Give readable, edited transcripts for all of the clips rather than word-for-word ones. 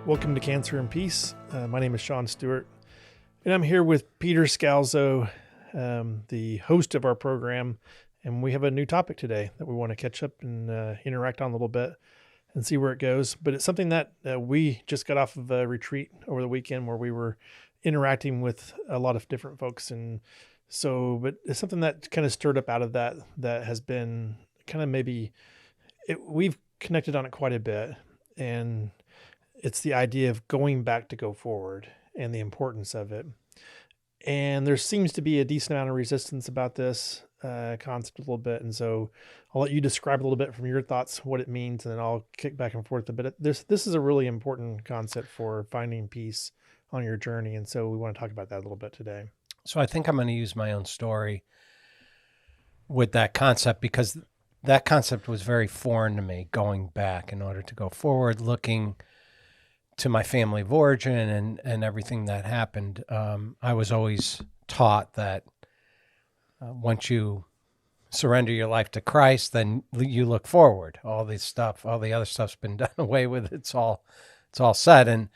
Welcome to Cancer and Peace. My name is Sean Stewart, and I'm here with Peter Scalzo, the host of our program, and we have a new topic today that we want to catch up and interact on a little bit and see where it goes. But it's something that we just got off of a retreat over the weekend where we were interacting with a lot of different folks, and so, but it's something that kind of stirred up out of that has been kind of we've connected on it quite a bit, and it's the idea of going back to go forward and the importance of it. And there seems to be a decent amount of resistance about this concept a little bit. And so I'll let you describe a little bit from your thoughts, what it means, and then I'll kick back and forth a bit. This is a really important concept for finding peace on your journey. And so we want to talk about that a little bit today. So I think I'm going to use my own story with that concept because that concept was very foreign to me, going back in order to go forward, looking to my family of origin and everything that happened. I was always taught that once you surrender your life to Christ, then you look forward. All the other stuff's been done away with. It's all set. And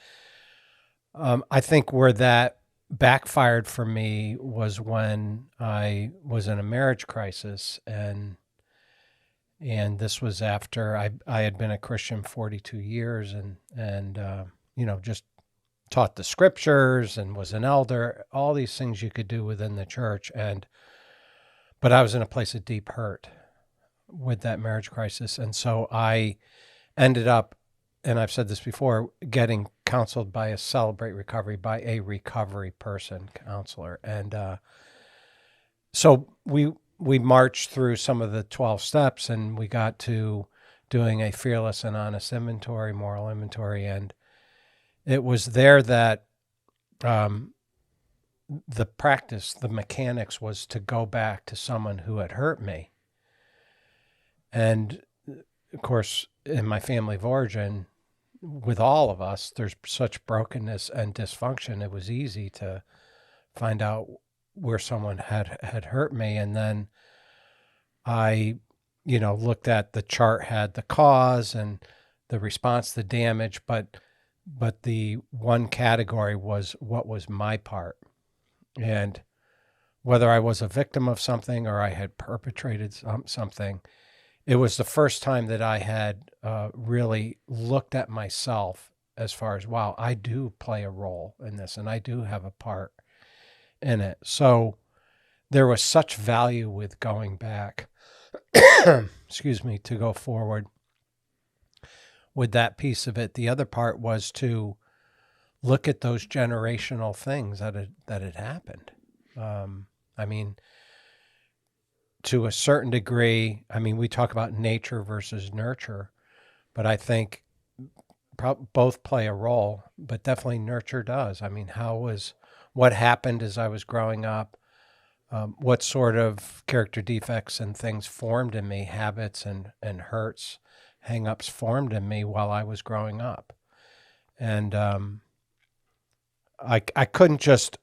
I think where that backfired for me was when I was in a marriage crisis, and this was after I had been a Christian 42 years and just taught the scriptures and was an elder, all these things you could do within the church. But I was in a place of deep hurt with that marriage crisis. And so I ended up, and I've said this before, getting counseled by a recovery person, counselor. And so we marched through some of the 12 steps, and we got to doing a fearless and honest inventory, moral inventory. And it was there that the practice, the mechanics was to go back to someone who had hurt me. And of course, in my family of origin, with all of us, there's such brokenness and dysfunction. It was easy to find out where someone had hurt me. And then I, looked at the chart, had the cause and the response, the damage, but the one category was what was my part. And whether I was a victim of something or I had perpetrated something, it was the first time that I had really looked at myself as far as, wow, I do play a role in this and I do have a part in it. So there was such value with going back, to go forward with that piece of it. The other part was to look at those generational things that had happened. To a certain degree, we talk about nature versus nurture, but I think both play a role, but definitely nurture does. What happened as I was growing up? What sort of character defects and things formed in me, habits and hurts, hang-ups formed in me while I was growing up. And I couldn't just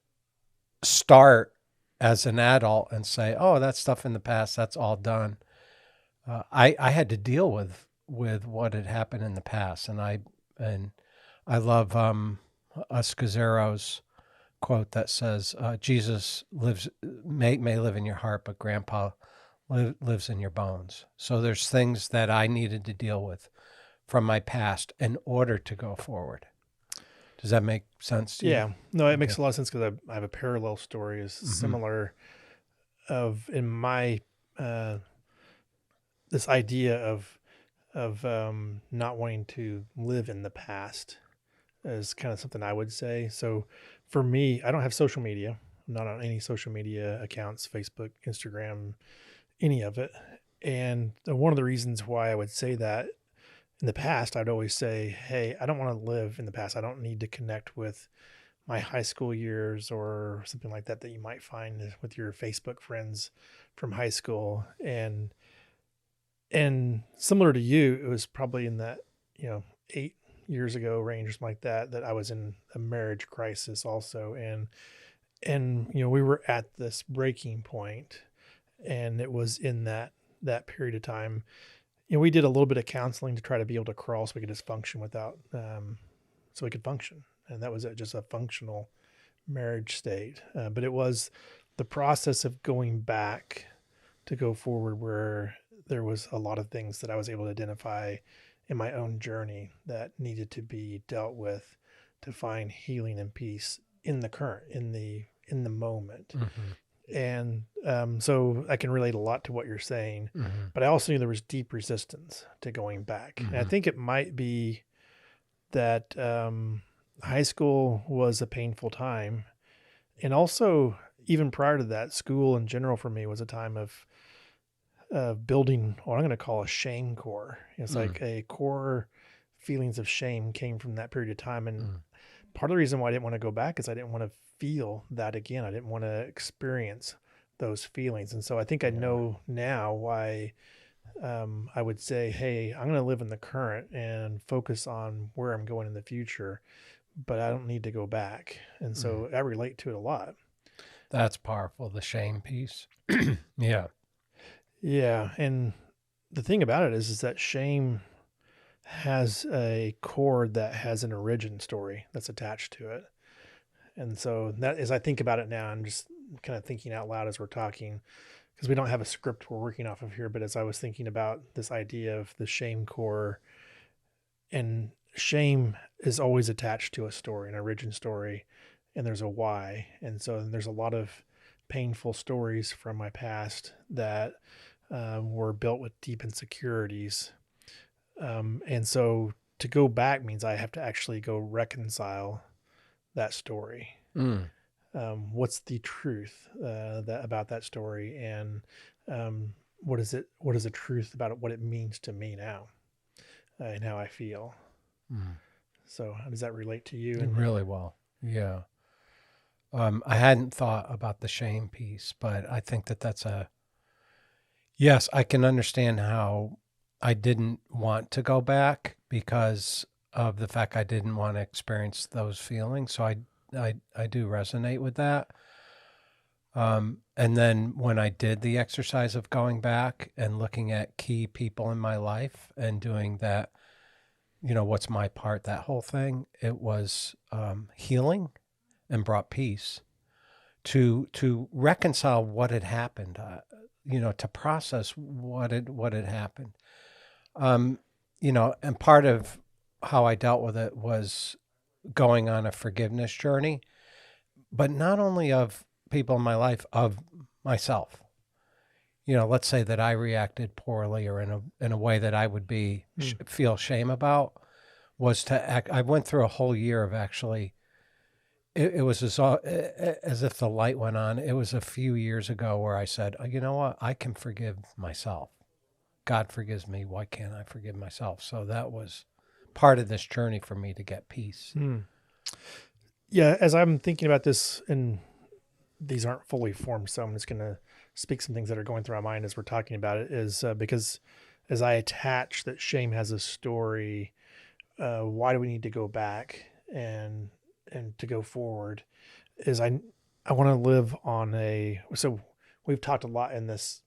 start as an adult and say, oh, that's stuff in the past, that's all done. I had to deal with what had happened in the past. And I love Scazzera's quote that says, Jesus may live in your heart, but Grandpa lives in your bones. So there's things that I needed to deal with from my past in order to go forward. Does that make sense to you? Yeah, no, it makes a lot of sense because I have a parallel story is similar in my, this idea of not wanting to live in the past is kind of something I would say. So for me, I don't have social media. I'm not on any social media accounts, Facebook, Instagram, any of it. And one of the reasons why I would say that in the past, I'd always say, hey, I don't want to live in the past. I don't need to connect with my high school years or something like that you might find with your Facebook friends from high school. And similar to you, it was probably in that, 8 years ago range or something like that I was in a marriage crisis also. And we were at this breaking point, and it was in that period of time. We did a little bit of counseling to try to be able to crawl so we could just function without so we could function. And that was just a functional marriage state. But it was the process of going back to go forward where there was a lot of things that I was able to identify in my own journey that needed to be dealt with to find healing and peace in the current, in the moment. And so I can relate a lot to what you're saying, but I also knew there was deep resistance to going back. And I think it might be that high school was a painful time. And also, even prior to that, school in general for me was a time of building what I'm going to call a shame core. It's like a core feelings of shame came from that period of time. And part of the reason why I didn't want to go back is I didn't want to feel that again. I didn't want to experience those feelings. And so I think I know now why I would say, hey, I'm going to live in the current and focus on where I'm going in the future, but I don't need to go back. And so I relate to it a lot. That's powerful, the shame piece. Yeah. Yeah. And the thing about it is that shame has a core that has an origin story that's attached to it. And so that, as I think about it now, I'm just kind of thinking out loud as we're talking, because we don't have a script we're working off of here. But as I was thinking about this idea of the shame core, and shame is always attached to a story, an origin story, and there's a why. And so there's a lot of painful stories from my past that were built with deep insecurities. And so to go back means I have to actually go reconcile that story. What's the truth about that story, and what is the truth about it, what it means to me now, and how I feel. So how does that relate to you? Really well. Yeah. I hadn't thought about the shame piece, but I think that's yes, I can understand how I didn't want to go back because of the fact I didn't want to experience those feelings. So I do resonate with that. And then when I did the exercise of going back and looking at key people in my life and doing that, what's my part, that whole thing, it was healing and brought peace to reconcile what had happened, to process what had happened. And part of how I dealt with it was going on a forgiveness journey, but not only of people in my life, of myself. Let's say that I reacted poorly or in a way that I would feel shame about, was to act. I went through a whole year of actually, it was as if the light went on. It was a few years ago where I said, oh, you know what? I can forgive myself. God forgives me. Why can't I forgive myself? So that was part of this journey for me to get peace. Yeah, as I'm thinking about this, and these aren't fully formed, so I'm just going to speak some things that are going through my mind as we're talking about it, is because as I attach that shame has a story, why do we need to go back and to go forward, is I want to live on so we've talked a lot in this,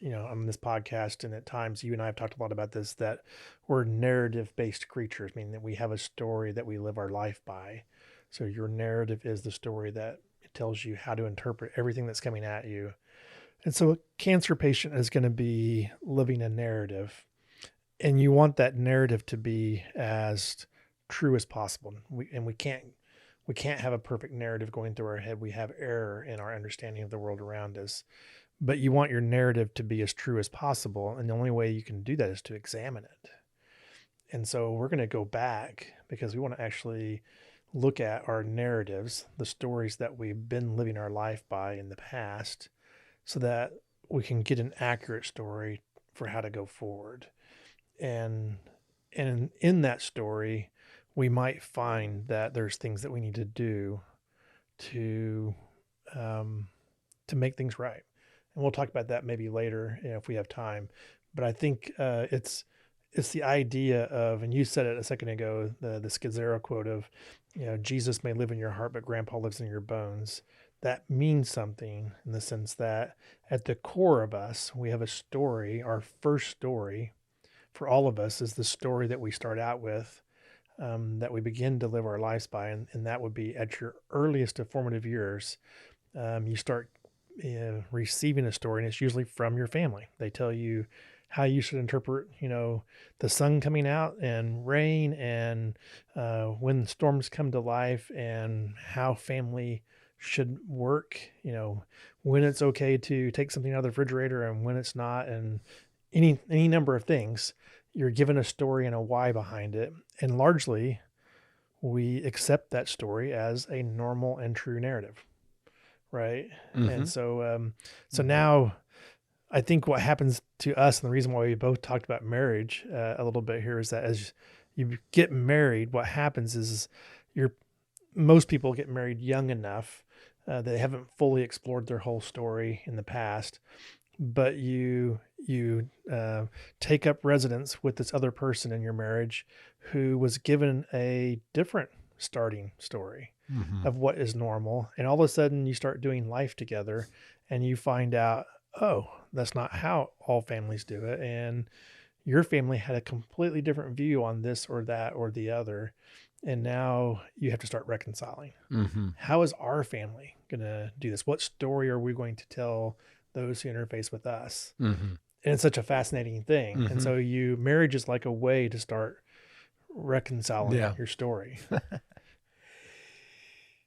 on this podcast, and at times you and I have talked a lot about this, that we're narrative-based creatures, meaning that we have a story that we live our life by. So your narrative is the story that it tells you how to interpret everything that's coming at you. And so a cancer patient is going to be living a narrative, and you want that narrative to be as true as possible. We can't have a perfect narrative going through our head. We have error in our understanding of the world around us. But you want your narrative to be as true as possible. And the only way you can do that is to examine it. And so we're going to go back because we want to actually look at our narratives, the stories that we've been living our life by in the past, so that we can get an accurate story for how to go forward. And in that story, we might find that there's things that we need to do to make things right. And we'll talk about that maybe later if we have time. But I think it's the idea of, and you said it a second ago, the Scazzero quote of, Jesus may live in your heart, but Grandpa lives in your bones. That means something in the sense that at the core of us, we have a story. Our first story for all of us is the story that we start out with that we begin to live our lives by, and that would be at your earliest of formative years. You start receiving a story, and it's usually from your family. They tell you how you should interpret, the sun coming out and rain, and when storms come to life, and how family should work, when it's okay to take something out of the refrigerator and when it's not, and any number of things. You're given a story and a why behind it. And largely, we accept that story as a normal and true narrative. Right. And so now I think what happens to us, and the reason why we both talked about marriage a little bit here, is that as you get married, what happens is most people get married young enough that they haven't fully explored their whole story in the past, but you take up residence with this other person in your marriage who was given a different starting story of what is normal. And all of a sudden you start doing life together and you find out, oh, that's not how all families do it. And your family had a completely different view on this or that or the other. And now you have to start reconciling. How is our family going to do this? What story are we going to tell those who interface with us? And it's such a fascinating thing. And so marriage is like a way to start reconciling your story.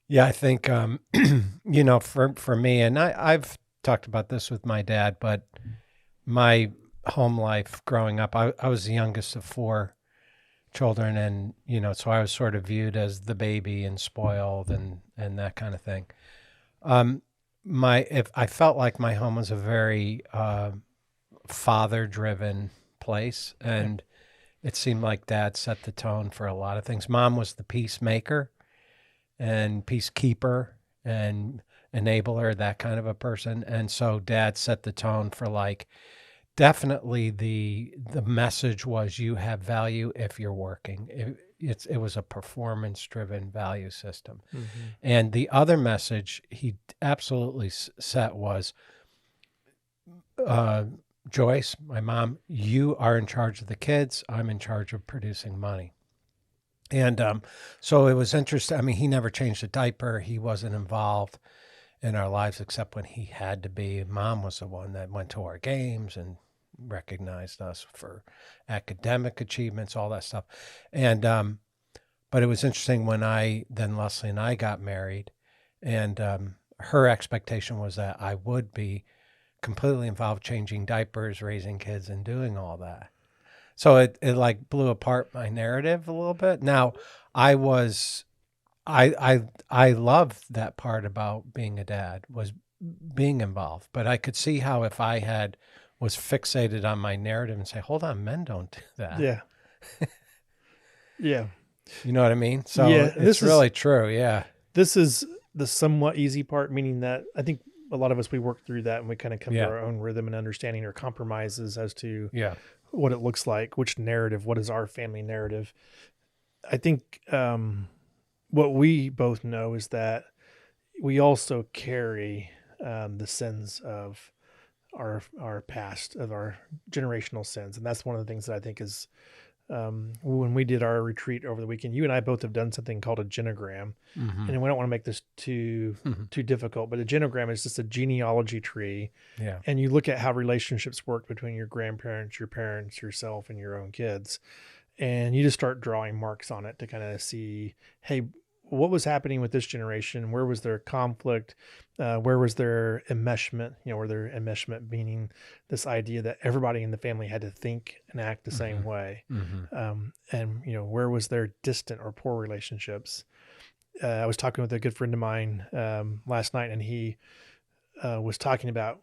Yeah, I think, for me, and I've talked about this with my dad, but my home life growing up, I was the youngest of 4 children. And, so I was sort of viewed as the baby and spoiled and that kind of thing. I felt like my home was a very father-driven place, and it seemed like Dad set the tone for a lot of things. Mom was the peacemaker and peacekeeper and enabler, that kind of a person, and so Dad set the tone for definitely the message was you have value if you're working. It was a performance-driven value system. And the other message he absolutely set was, Joyce, my mom, you are in charge of the kids. I'm in charge of producing money. And so it was interesting. I mean, he never changed a diaper. He wasn't involved in our lives except when he had to be. Mom was the one that went to our games and recognized us for academic achievements, all that stuff. And but it was interesting when Leslie and I got married, and her expectation was that I would be completely involved, changing diapers, raising kids, and doing all that. So it blew apart my narrative a little bit. Now I love that part about being a dad, was being involved, but I could see how if I was fixated on my narrative and say, hold on, men don't do that. Yeah. Yeah. You know what I mean? So it's really true. Yeah. This is the somewhat easy part, meaning that I think a lot of us, we work through that and we kind of come to our own rhythm and understanding, or compromises as to what it looks like, which narrative, what is our family narrative. I think what we both know is that we also carry the sins of our past, of our generational sins. And that's one of the things that I think is, when we did our retreat over the weekend, you and I both have done something called a genogram. And we don't want to make this too difficult, but a genogram is just a genealogy tree. Yeah. And you look at how relationships work between your grandparents, your parents, yourself, and your own kids. And you just start drawing marks on it to kind of see, hey, what was happening with this generation? Where was their conflict? Where was their enmeshment? Where their enmeshment meaning this idea that everybody in the family had to think and act the same way. And, where was their distant or poor relationships? I was talking with a good friend of mine last night, and he was talking about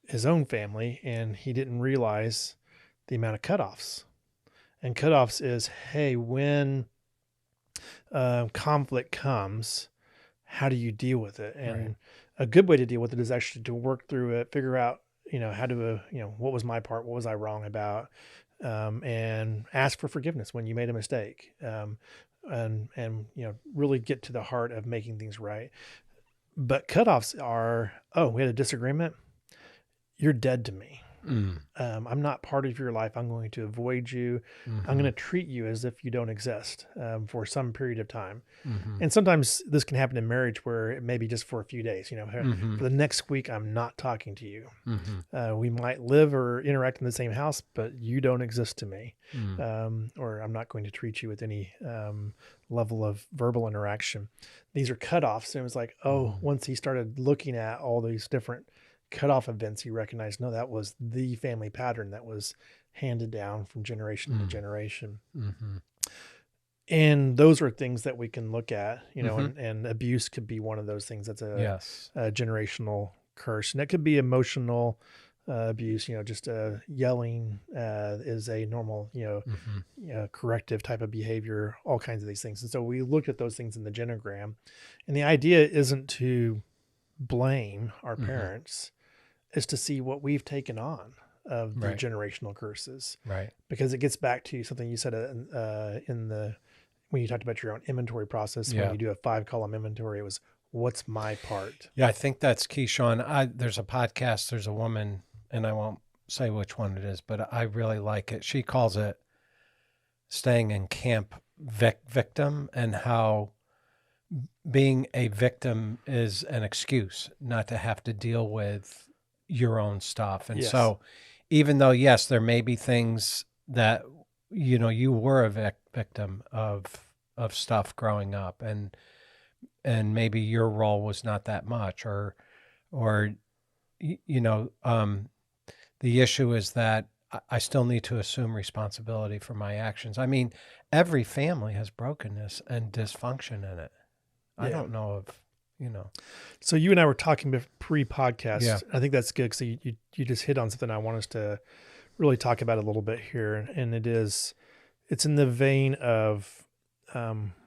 his own family, and he didn't realize the amount of cutoffs. And cutoffs is, hey, when conflict comes, how do you deal with it? And a good way to deal with it is actually to work through it, figure out, how to, what was my part? What was I wrong about? And ask for forgiveness when you made a mistake. And really get to the heart of making things right. But cutoffs are, oh, we had a disagreement. You're dead to me. I'm not part of your life. I'm going to avoid you. I'm going to treat you as if you don't exist for some period of time. And sometimes this can happen in marriage where it may be just for a few days. For the next week, I'm not talking to you. We might live or interact in the same house, but you don't exist to me. Or I'm not going to treat you with any level of verbal interaction. These are cutoffs. And it was like, once he started looking at all these different cutoff events, he recognized, no, that was the family pattern that was handed down from generation to generation. And those are things that we can look at, and abuse could be one of those things. That's a generational curse. And that could be emotional abuse, just yelling is a normal, corrective type of behavior, all kinds of these things. And so we looked at those things in the genogram, and the idea isn't to blame our parents, is to see what we've taken on of the generational curses. Right. Because it gets back to something you said when you talked about your own inventory process, when you do a 5-column inventory, it was, what's my part? Yeah, I think that's key, Sean. There's a podcast, there's a woman, and I won't say which one it is, but I really like it. She calls it staying in camp victim, and how being a victim is an excuse not to have to deal with your own stuff. And so even though, yes, there may be things that, you were a victim of stuff growing up, and maybe your role was not that much, or the issue is that I still need to assume responsibility for my actions. I mean, every family has brokenness and dysfunction in it. I don't know if, So you and I were talking pre-podcast. Yeah. I think that's good because you just hit on something I want us to really talk about a little bit here. And it's in the vein of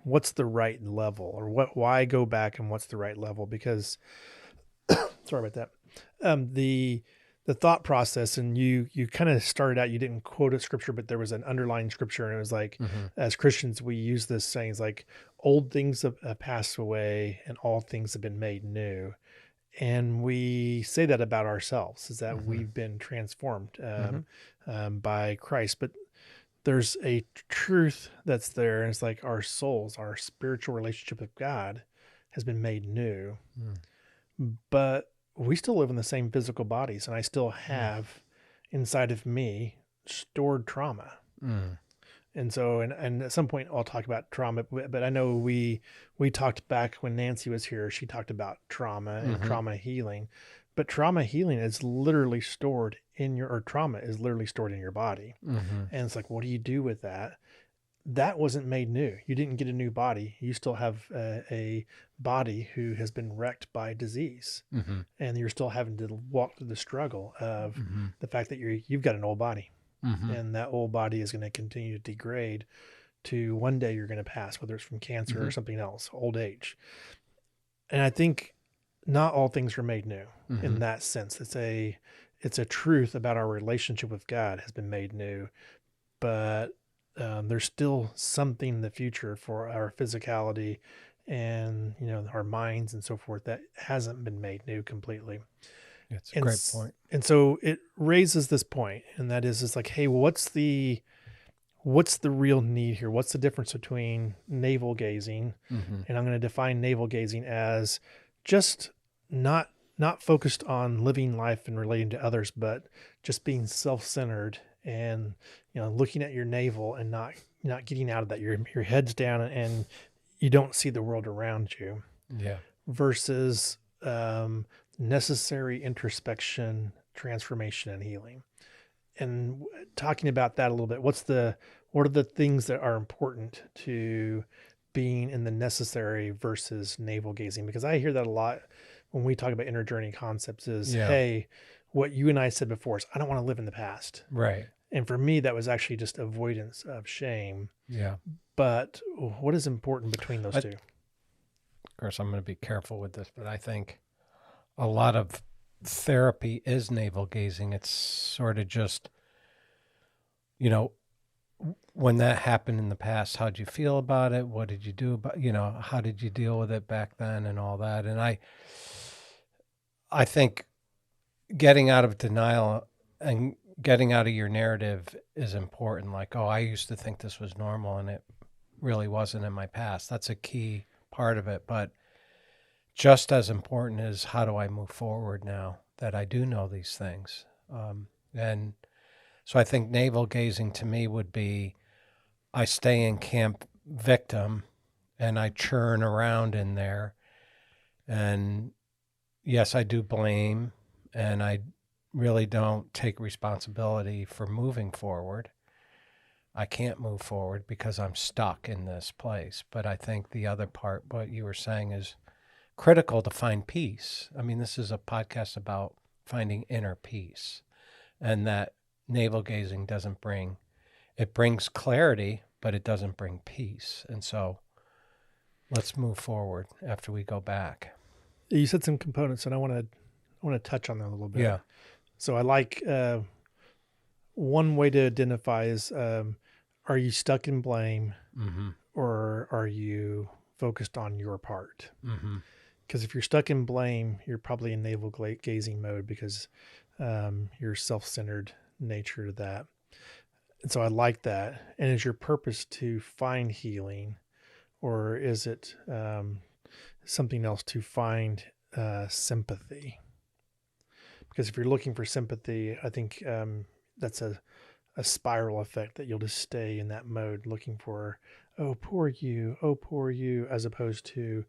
what's the right level, or why go back, and what's the right level? Because sorry about that. The thought process, and you kind of started out, you didn't quote a scripture, but there was an underlying scripture, and it was like, as Christians, we use this saying, it's like, old things have passed away and all things have been made new. And we say that about ourselves, is that we've been transformed by Christ. But there's a truth that's there, and it's like our souls, our spiritual relationship with God has been made new. But we still live in the same physical bodies, and I still have inside of me stored trauma. And so, and at some point I'll talk about trauma, but I know we talked back when Nancy was here, she talked about trauma and trauma healing, but trauma healing is literally stored trauma is literally stored in your body. And it's like, what do you do with that? That wasn't made new. You didn't get a new body. You still have a body who has been wrecked by disease, and you're still having to walk through the struggle of the fact that you've got an old body, and that old body is going to continue to degrade to one day you're going to pass, whether it's from cancer or something else, old age. And I think not all things are made new in that sense. It's a truth about our relationship with God has been made new, but there's still something in the future for our physicality and, our minds and so forth that hasn't been made new completely. It's a great point. And so it raises this point, and that is, it's like, hey, what's the real need here? What's the difference between navel gazing? And I'm going to define navel gazing as just not focused on living life and relating to others, but just being self-centered and, looking at your navel and not getting out of that. Your head's down and you don't see the world around you. Yeah. Versus necessary introspection, transformation, and healing. And talking about that a little bit, what are the things that are important to being in the necessary versus navel gazing? Because I hear that a lot when we talk about inner journey concepts is, hey, what you and I said before is, I don't want to live in the past. Right. And for me, that was actually just avoidance of shame. Yeah. But what is important between those two? Of course, I'm going to be careful with this, but I think a lot of therapy is navel gazing. It's sort of just, when that happened in the past, how'd you feel about it? What did you do about, how did you deal with it back then and all that? And I think getting out of denial and getting out of your narrative is important. Like, oh, I used to think this was normal and it really wasn't in my past. That's a key part of it. But just as important is, how do I move forward now that I do know these things? And so I think navel gazing to me would be, I stay in camp victim and I churn around in there. And yes, I do blame, and I really don't take responsibility for moving forward. I can't move forward because I'm stuck in this place. But I think the other part, what you were saying, is critical to find peace. I mean, this is a podcast about finding inner peace, and that navel gazing doesn't bring, it brings clarity, but it doesn't bring peace. And so let's move forward after we go back. You said some components, and I want to touch on that a little bit. Yeah. So I like one way to identify is, are you stuck in blame, Mm-hmm. or are you focused on your part? Mm-hmm. Because if you're stuck in blame, you're probably in navel gazing mode, because your self-centered nature to that. And so I like that. And is your purpose to find healing, or is it something else, to find sympathy? Because if you're looking for sympathy, I think that's a spiral effect, that you'll just stay in that mode looking for, oh, poor you, as opposed to,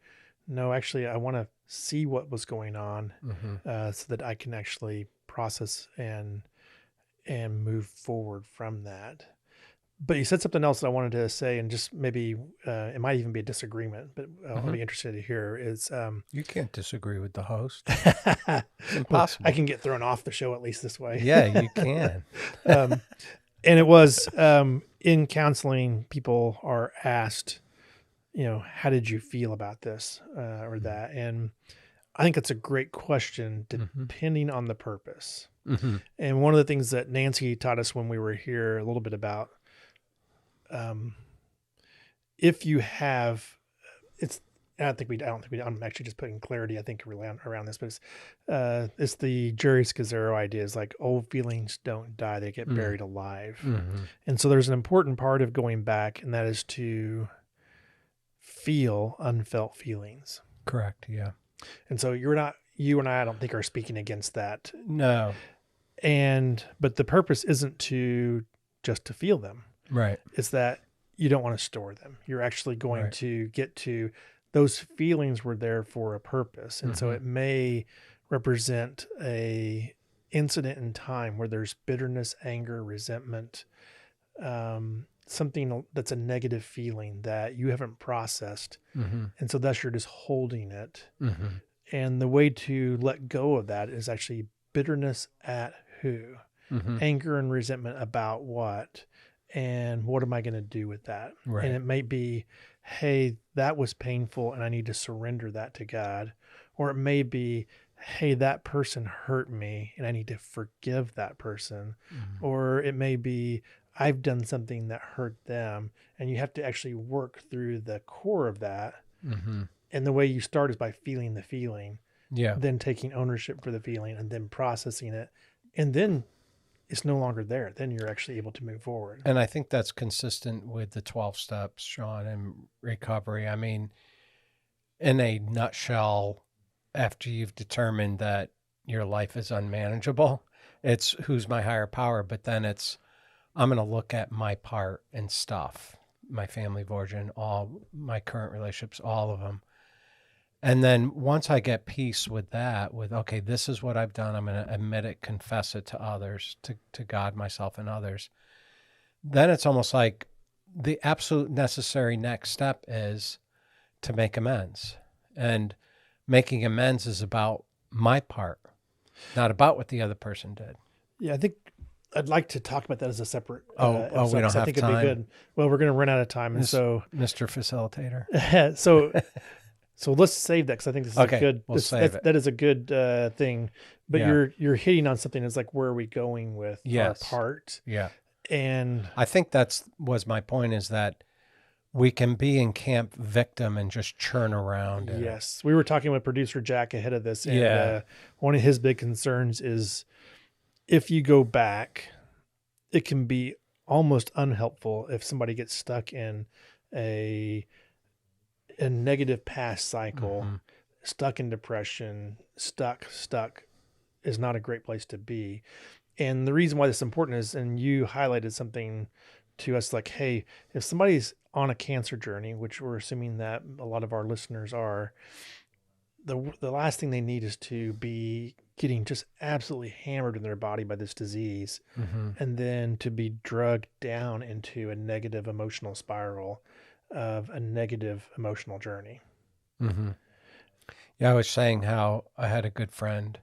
no, actually, I want to see what was going on, Mm-hmm. so that I can actually process and move forward from that. But you said something else that I wanted to say, and just maybe it might even be a disagreement, but I'll be interested to hear is, You can't disagree with the host. well, Impossible. I can get thrown off the show at least this way. Yeah, you can. And it was, in counseling, people are asked, how did you feel about this or that? And I think that's a great question, depending on the purpose. Mm-hmm. And one of the things that Nancy taught us when we were here a little bit about, if you have, I don't think I'm actually just putting clarity, I think, around this, but it's the Jerry Scazzaro idea, is like, old feelings don't die, they get buried alive. Mm-hmm. And so there's an important part of going back, and that is to feel unfelt feelings. Correct. Yeah. And so you and I don't think, are speaking against that. No. But the purpose isn't just to feel them. Right. It's that you don't want to store them. You're actually going Right. to get to, those feelings were there for a purpose. And so it may represent a incident in time where there's bitterness, anger, resentment, something that's a negative feeling that you haven't processed. Mm-hmm. And so thus you're just holding it. Mm-hmm. And the way to let go of that is actually bitterness at who? Mm-hmm. Anger and resentment about what? And what am I going to do with that? Right. And it may be, hey, that was painful and I need to surrender that to God. Or it may be, hey, that person hurt me and I need to forgive that person. Mm-hmm. Or it may be, I've done something that hurt them, and you have to actually work through the core of that. Mm-hmm. And the way you start is by feeling the feeling, Yeah. then taking ownership for the feeling, and then processing it. And then it's no longer there. Then you're actually able to move forward. And I think that's consistent with the 12 steps, Sean, in recovery. I mean, in a nutshell, after you've determined that your life is unmanageable, it's who's my higher power, but then it's, I'm going to look at my part and stuff, my family of origin, all my current relationships, all of them. And then once I get peace with that, with, okay, this is what I've done, I'm going to admit it, confess it to others, to God, myself, and others. Then it's almost like the absolute necessary next step is to make amends. And making amends is about my part, not about what the other person did. Yeah, I think I'd like to talk about that as a separate. We don't have I think time. It'd be good. Well, we're going to run out of time, and so Mr. Facilitator. so let's save that, because I think this is Okay, a good. we'll save it. That is a good thing. But Yeah. you're hitting on something. It's like, where are we going with Yes. our part? Yeah. And I think was my point, is that we can be in camp victim and just churn around. in it. yes, we were talking with producer Jack ahead of this, and Yeah. one of his big concerns is if you go back, it can be almost unhelpful if somebody gets stuck in a negative past cycle, Mm-hmm. stuck in depression, stuck is not a great place to be. And the reason why this is important is, and you highlighted something to us like, hey, if somebody's on a cancer journey, which we're assuming that a lot of our listeners are, the last thing they need is to be getting just absolutely hammered in their body by this disease, Mm-hmm. and then to be drugged down into a negative emotional spiral of a negative emotional journey. Mm-hmm. Yeah, I was saying how I had a good friend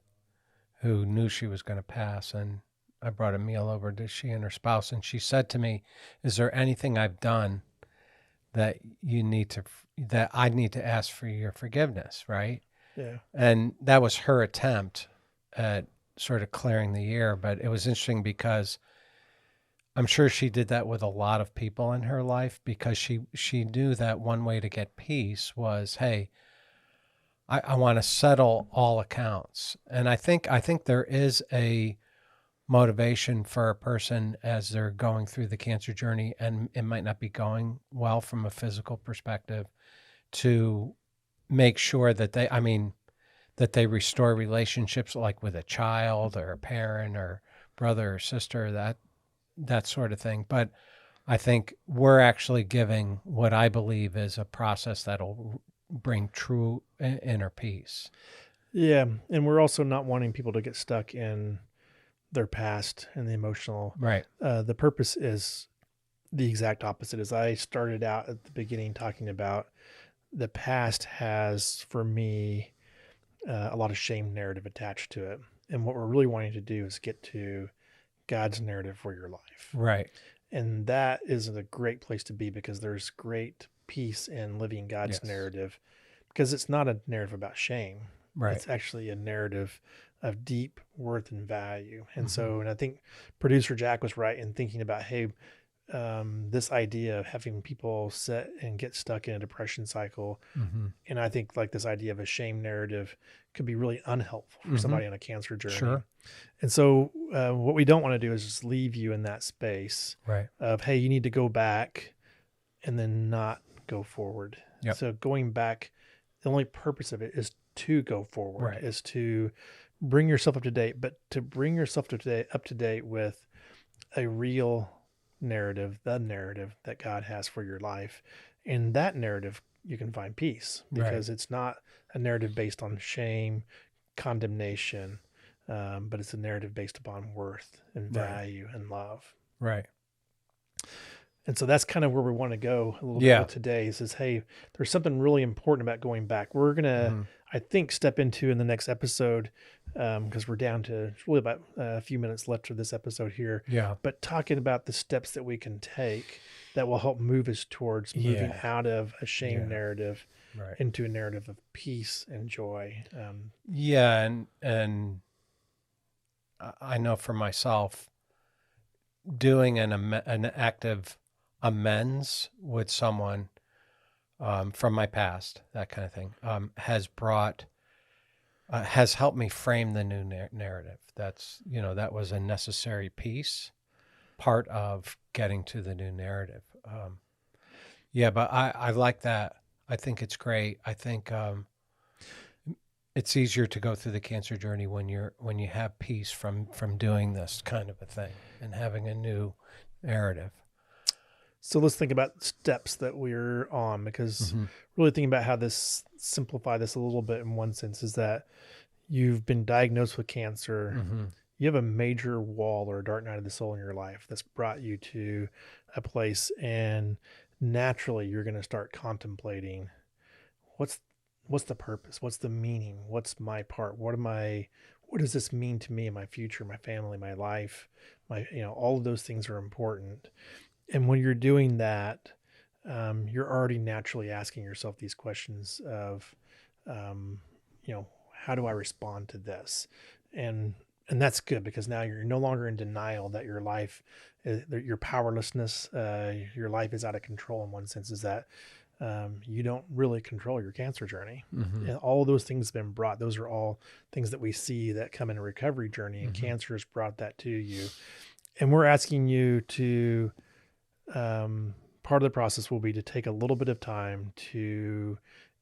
who knew she was going to pass, and I brought a meal over to she and her spouse, and she said to me, "Is there anything I've done that that I need to ask for your forgiveness?" Right? Yeah. And that was her attempt at sort of clearing the air. But it was interesting because I'm sure she did that with a lot of people in her life, because she knew that one way to get peace was, hey, I want to settle all accounts. And I think there is a motivation for a person as they're going through the cancer journey, and it might not be going well from a physical perspective, to make sure that they restore relationships, like with a child or a parent or brother or sister, that sort of thing. But I think we're actually giving what I believe is a process that'll bring true inner peace. Yeah. And we're also not wanting people to get stuck in their past and the emotional. Right. The purpose is the exact opposite. As I started out at the beginning talking about, the past has, for me, a lot of shame narrative attached to it. And what we're really wanting to do is get to God's narrative for your life. Right. And that is a great place to be, because there's great peace in living God's Yes. narrative, because it's not a narrative about shame. Right. It's actually a narrative of deep worth and value. And Mhm. so, and I think producer Jack was right in thinking about, hey, this idea of having people sit and get stuck in a depression cycle. Mm-hmm. And I think like this idea of a shame narrative could be really unhelpful for Mhm. somebody on a cancer journey. Sure. And so what we don't want to do is just leave you in that space Right. of, hey, you need to go back and then not go forward. Yep. So going back, the only purpose of it is to go forward, Right. is to bring yourself up to date, but to bring yourself up to date with a real narrative, the narrative that God has for your life. In that narrative, you can find peace, because it's not a narrative based on shame, condemnation, but it's a narrative based upon worth and value and love. Right. And so that's kind of where we want to go a little Yeah. bit with today. Is hey, there's something really important about going back. We're gonna, Mhm. I think, step into in the next episode, because we're down to really about a few minutes left of this episode here. Yeah. But talking about the steps that we can take that will help move us towards moving Yeah. out of a shame Yeah. narrative Right. into a narrative of peace and joy. Yeah, and I know for myself, doing an active amends with someone from my past, that kind of thing, has helped me frame the new narrative. That was a necessary piece, part of getting to the new narrative. Yeah, but I like that. I think it's great. I think it's easier to go through the cancer journey when you have peace from doing this kind of a thing and having a new narrative. So let's think about steps that we're on, because Mhm. really thinking about how this simplify this a little bit in one sense is that you've been diagnosed with cancer. Mhm. You have a major wall or a dark night of the soul in your life that's brought you to a place, and naturally you're going to start contemplating what's the purpose, what's the meaning, what's my part, what does this mean to me and my future, my family, my life, all of those things are important. And when you're doing that, you're already naturally asking yourself these questions of, how do I respond to this? And that's good, because now you're no longer in denial that your life, that your powerlessness, your life is out of control in one sense. Is that you don't really control your cancer journey. Mm-hmm. And all of those things have been brought. Those are all things that we see that come in a recovery journey, and Mm-hmm. cancer has brought that to you. And we're asking you to, part of the process will be to take a little bit of time to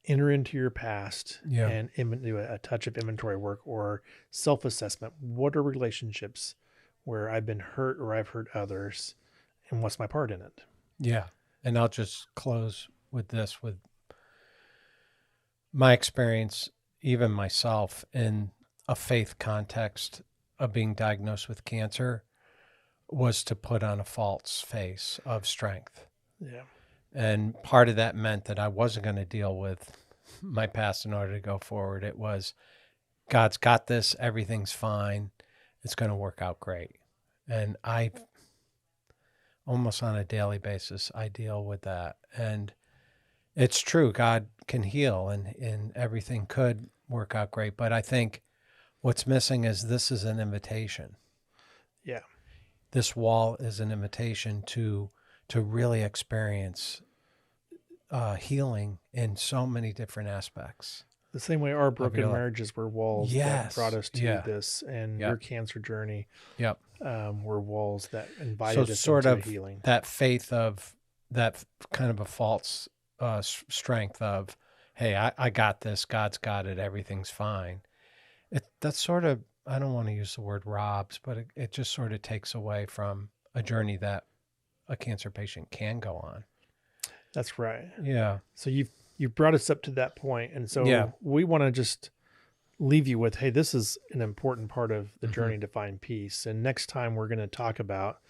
enter into your past Yeah. and do a touch of inventory work or self-assessment. What are relationships where I've been hurt or I've hurt others, and what's my part in it? Yeah. And I'll just close with this, with my experience, even myself in a faith context of being diagnosed with cancer, was to put on a false face of strength. Yeah. And part of that meant that I wasn't going to deal with my past in order to go forward. It was, God's got this, everything's fine, it's going to work out great. And I, almost on a daily basis, I deal with that. And it's true, God can heal and everything could work out great. But I think what's missing is this is an invitation. Yeah. This wall is an invitation to really experience healing in so many different aspects. The same way our broken your life. marriages were walls that Yes. brought us to Yeah. this, and Yep. your cancer journey Yep. were walls that invited us sort into of healing. that faith of that kind of a false strength of, hey, I got this, God's got it, everything's fine. That's sort of, I don't want to use the word robs, but it just sort of takes away from a journey that a cancer patient can go on. That's right. Yeah. So you've brought us up to that point, and so Yeah. we want to just leave you with, hey, this is an important part of the Mhm. journey to find peace. And next time we're going to talk about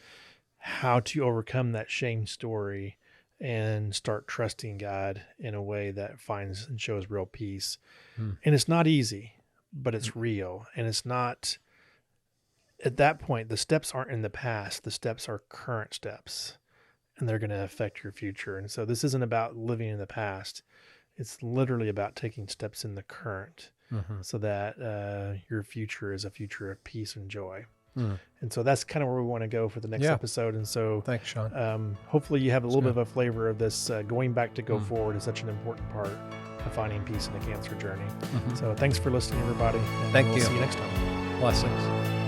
how to overcome that shame story and start trusting God in a way that finds and shows real peace. Hmm. And it's not easy, but it's real. And it's not, at that point, the steps aren't in the past. The steps are current steps, and they're going to affect your future. And so this isn't about living in the past. It's literally about taking steps in the current, Mm-hmm. so that your future is a future of peace and joy. Mm. And so that's kind of where we want to go for the next Yeah. episode. And so Thanks, Sean. hopefully you have a little bit good. of a flavor of this. Going back to go Mm. forward is such an important part of finding peace in the cancer journey. Mhm. So thanks for listening, everybody. And Thank we'll you. see you next time. Blessings.